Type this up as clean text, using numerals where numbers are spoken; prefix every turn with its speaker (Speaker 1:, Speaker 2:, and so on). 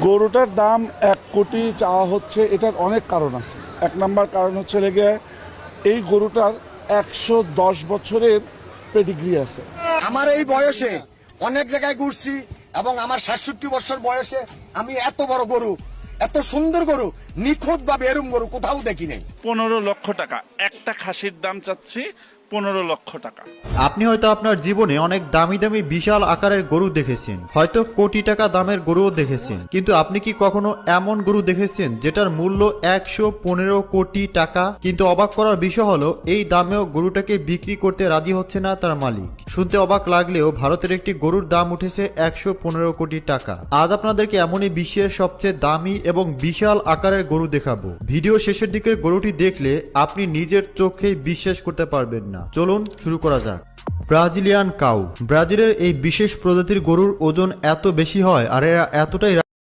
Speaker 1: গরুটার দাম 1 কোটি চাওয়া হচ্ছে। এটার অনেক কারণ আছে। 1 নম্বর কারণ হচ্ছে লেগে এই গরুটার 110 বছরের পেডিগ্রি আছে।
Speaker 2: আমার এই বয়সে অনেক জায়গায় ঘুরছি এবং আমার 67 বছর বয়সে আমি এত বড় গরু, এত সুন্দর গরু, নিখুঁত ভাবে এরম গরু কোথাও দেখি নাই।
Speaker 3: 15 লক্ষ টাকা একটা খাসির দাম চাচ্ছি, 15 লক্ষ টাকা।
Speaker 4: আপনি হয়তো আপনার জীবনে অনেক দামি দামি বিশাল আকারের গরু দেখেছেন, হয়তো কোটি টাকা দামের গরুও দেখেছেন, কিন্তু আপনি কি কখনো এমন গরু দেখেছেন যেটার মূল্য 115 কোটি টাকা? কিন্তু অবাক করার বিষয় হলো এই দামেও গরুটাকে বিক্রি করতে রাজি হচ্ছে না তার মালিক। শুনতে অবাক লাগলেও ভারতের একটি গরুর দাম উঠেছে 115 কোটি টাকা। আজ আপনাদেরকে এমনই বিশ্বের সবচেয়ে দামি এবং বিশাল আকারের গরু দেখাবো। ভিডিও শেষের দিকে গরুটি দেখলে আপনি নিজের চোখেই বিশ্বাস করতে পারবেন না। চলুন শুরু করা যাক। Brazilian cow. ব্রাজিলের এই বিশেষ প্রজাতির গরুর ওজন এত বেশি হয় আর এরা এতটাই